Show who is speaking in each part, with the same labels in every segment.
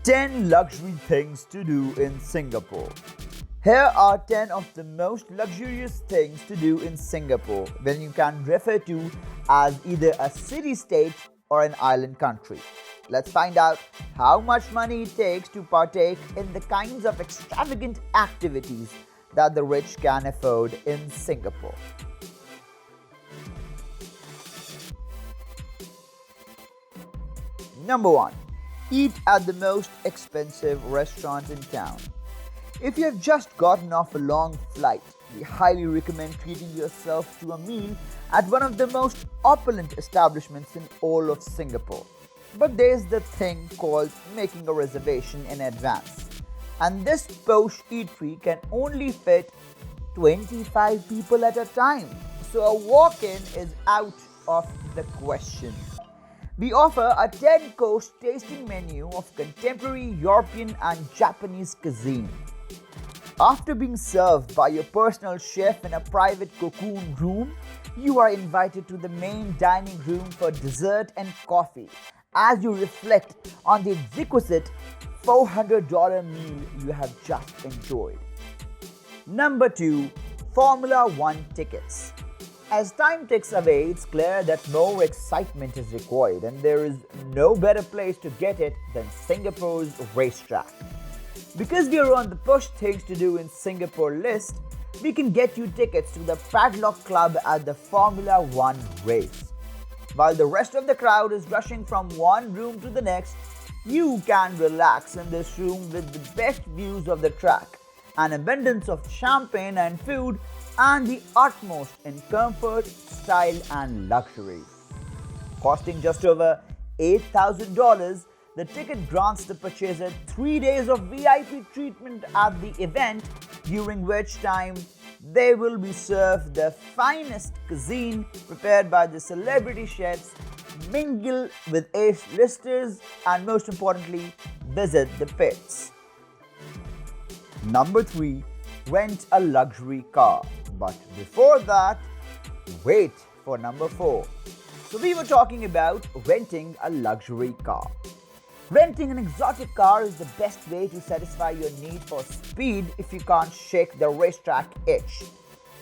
Speaker 1: 10 luxury things to do in Singapore. Here are 10 of the most luxurious things to do in Singapore when you can refer to as either a city-state or an island country. Let's find out how much money it takes to partake in the kinds of extravagant activities that the rich can afford in Singapore. Number 1. Eat at the most expensive restaurant in town. If you have just gotten off a long flight, we highly recommend treating yourself to a meal at one of the most opulent establishments in all of Singapore. But there's the thing called making a reservation in advance. And this posh eatery can only fit 25 people at a time. So a walk-in is out of the question. We offer a 10-course tasting menu of contemporary European and Japanese cuisine. After being served by your personal chef in a private cocoon room, you are invited to the main dining room for dessert and coffee as you reflect on the exquisite $400 meal you have just enjoyed. Number 2. Formula 1 tickets. As time ticks away, it's clear that more excitement is required, and there is no better place to get it than Singapore's racetrack. Because we are on the push things to do in Singapore list, we can get you tickets to the Padlock Club at the Formula 1 race. While the rest of the crowd is rushing from one room to the next, you can relax in this room with the best views of the track, an abundance of champagne and food, and the utmost in comfort, style and luxury. Costing just over $8,000, the ticket grants the purchaser 3 days of VIP treatment at the event, during which time they will be served the finest cuisine prepared by the celebrity chefs, mingle with A-listers, and most importantly, visit the pits. Number 3. Rent a luxury car. But before that, wait for number 4. So we were talking about renting a luxury car. Renting an exotic car is the best way to satisfy your need for speed if you can't shake the racetrack itch.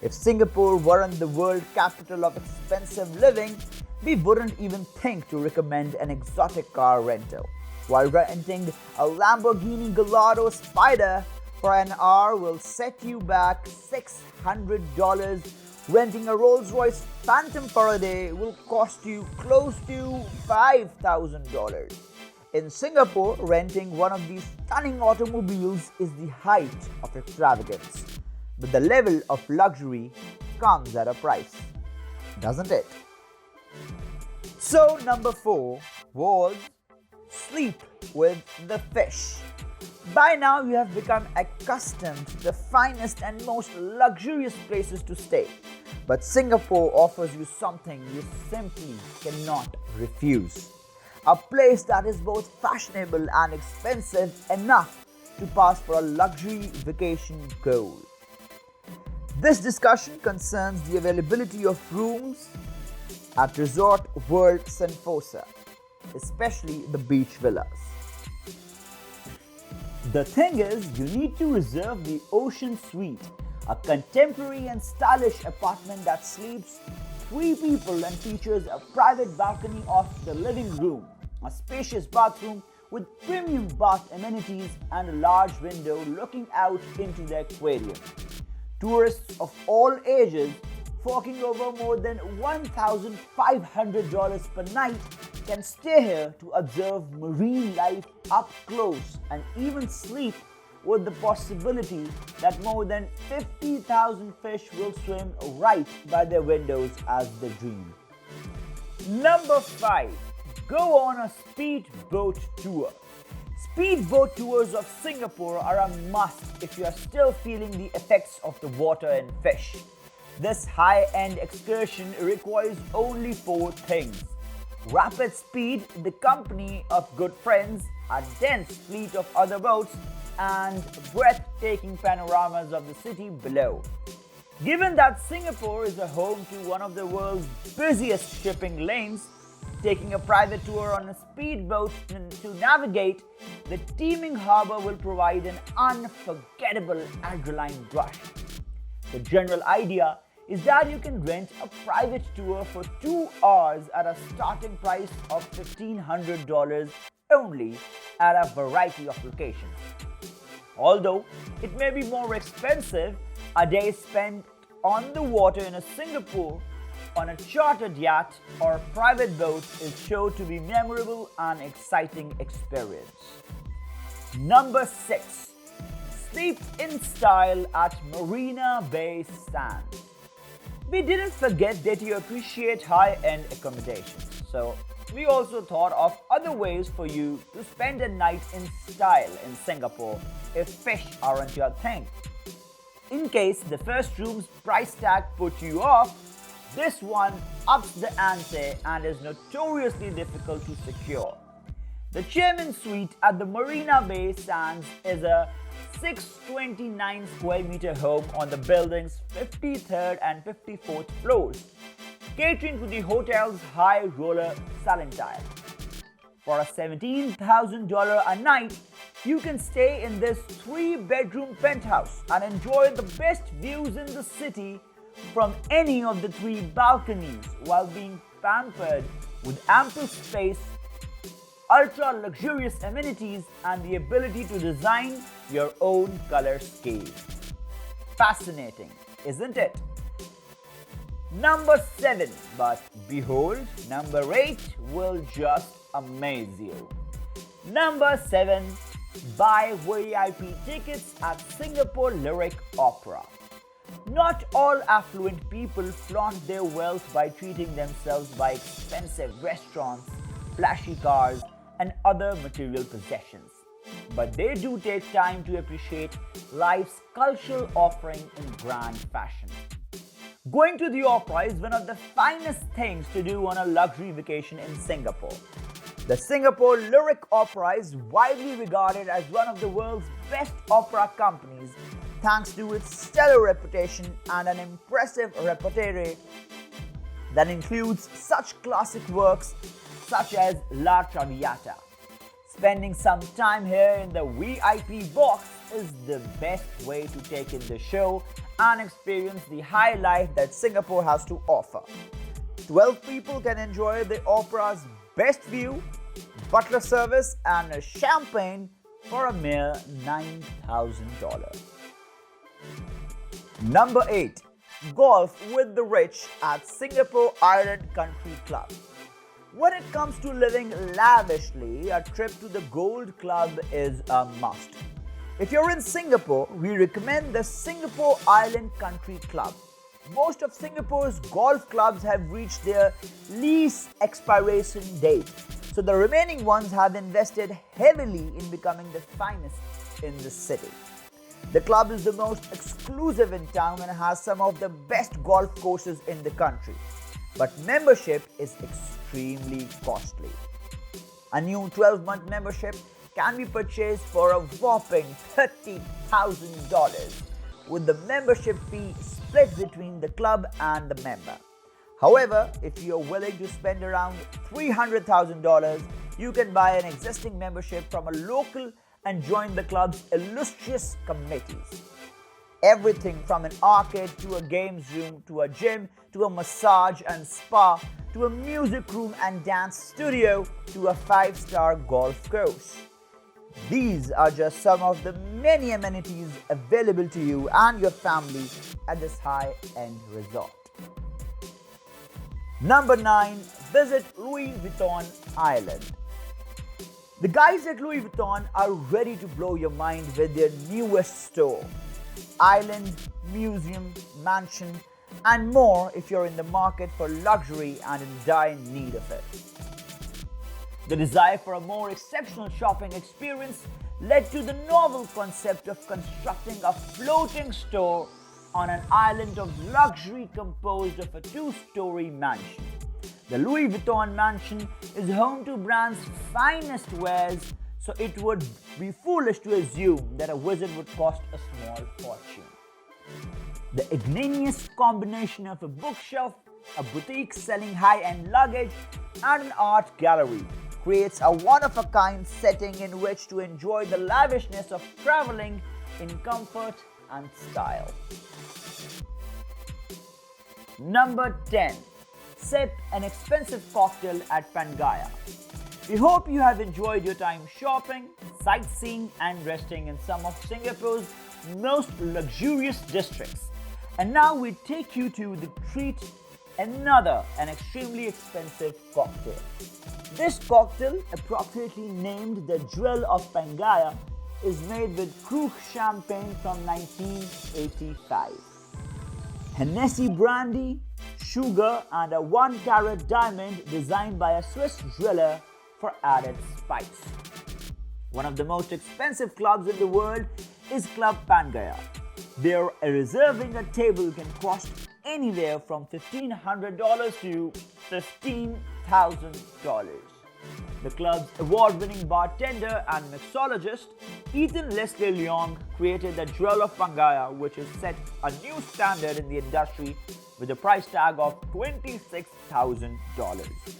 Speaker 1: If Singapore weren't the world capital of expensive living, we wouldn't even think to recommend an exotic car rental. While renting a Lamborghini Gallardo Spider for an hour will set you back $600, renting a Rolls-Royce Phantom for a day will cost you close to $5,000. In Singapore, renting one of these stunning automobiles is the height of extravagance. But the level of luxury comes at a price, doesn't it? So number 4 was sleep with the fish. By now you have become accustomed to the finest and most luxurious places to stay. But Singapore offers you something you simply cannot refuse. A place that is both fashionable and expensive enough to pass for a luxury vacation goal. This discussion concerns the availability of rooms at Resort World Sentosa, especially the beach villas. The thing is, you need to reserve the Ocean Suite, a contemporary and stylish apartment that sleeps 3 people and features a private balcony off the living room, a spacious bathroom with premium bath amenities, and a large window looking out into the aquarium. Tourists of all ages, forking over more than $1,500 per night, can stay here to observe marine life up close and even sleep with the possibility that more than 50,000 fish will swim right by their windows as they dream. Number 5. Go on a speedboat tour. Speedboat tours of Singapore are a must if you are still feeling the effects of the water and fish. This high-end excursion requires only 4 things: rapid speed, the company of good friends, a dense fleet of other boats, and breathtaking panoramas of the city below. Given that Singapore is a home to one of the world's busiest shipping lanes, Taking a private tour on a speedboat to navigate the teeming harbor will provide an unforgettable adrenaline rush. The general idea is that you can rent a private tour for 2 hours at a starting price of $1,500 only at a variety of locations. Although it may be more expensive, a day spent on the water in Singapore on a chartered yacht or private boat is sure to be memorable and exciting experience. Number 6. Sleep in style at Marina Bay Sands. We didn't forget that you appreciate high-end accommodations, so we also thought of other ways for you to spend a night in style in Singapore if fish aren't your thing. In case the first room's price tag put you off, this one ups the ante and is notoriously difficult to secure. The Chairman Suite at the Marina Bay Sands is a 629 square meter home on the building's 53rd and 54th floors, catering to the hotel's high roller selling tile. For a $17,000 a night, you can stay in this 3-bedroom penthouse and enjoy the best views in the city from any of the 3 balconies while being pampered with ample space, ultra luxurious amenities, and the ability to design your own color scheme. Fascinating, isn't it? Number 7, but behold, number 8 will just amaze you. Number 7, buy VIP tickets at Singapore Lyric Opera. Not all affluent people flaunt their wealth by treating themselves by expensive restaurants, flashy cars, and other material possessions. But they do take time to appreciate life's cultural offering in grand fashion. Going to the opera is one of the finest things to do on a luxury vacation in Singapore. The Singapore Lyric Opera is widely regarded as one of the world's best opera companies thanks to its stellar reputation and an impressive repertoire that includes such classic works such as La Traviata. Spending some time here in the VIP box is the best way to take in the show and experience the high life that Singapore has to offer. 12 people can enjoy the opera's best view, butler service, and a champagne for a mere $9,000. Number 8. Golf with the rich at Singapore Island Country Club. When it comes to living lavishly, a trip to the Gold Club is a must. If you're in Singapore, we recommend the Singapore Island Country Club. Most of Singapore's golf clubs have reached their lease expiration date, so the remaining ones have invested heavily in becoming the finest in the city. The club is the most exclusive in town and has some of the best golf courses in the country. But membership is extremely costly. A new 12-month membership can be purchased for a whopping $30,000, with the membership fee split between the club and the member. However, if you're willing to spend around $300,000, you can buy an existing membership from a local and join the club's illustrious committees. Everything from an arcade to a games room to a gym to a massage and spa to a music room and dance studio to a 5-star golf course. These are just some of the many amenities available to you and your family at this high-end resort. Number 9. Visit Louis Vuitton Island. The guys at Louis Vuitton are ready to blow your mind with their newest store. Island, museum, mansion, and more if you're in the market for luxury and in dire need of it. The desire for a more exceptional shopping experience led to the novel concept of constructing a floating store on an island of luxury composed of a 2-story mansion. The Louis Vuitton mansion is home to brand's finest wares, so it would be foolish to assume that a visit would cost a small fortune. The ingenious combination of a bookshelf, a boutique selling high-end luggage, and an art gallery, creates a one-of-a-kind setting in which to enjoy the lavishness of traveling in comfort and style. Number 10. Sip an expensive cocktail at Pangaea. We hope you have enjoyed your time shopping, sightseeing and resting in some of Singapore's most luxurious districts. And now we take you to the treat, an extremely expensive cocktail. This cocktail, appropriately named the Jewel of Pangaea, is made with Krug champagne from 1985. Hennessy brandy, sugar and a 1-carat diamond designed by a Swiss jeweler for added spice. One of the most expensive clubs in the world is Club Pangaea. There, reserving a table can cost anywhere from $1,500 to $15,000. The club's award-winning bartender and mixologist, Ethan Leslie Leong, created the Jewel of Pangaea, which has set a new standard in the industry with a price tag of $26,000.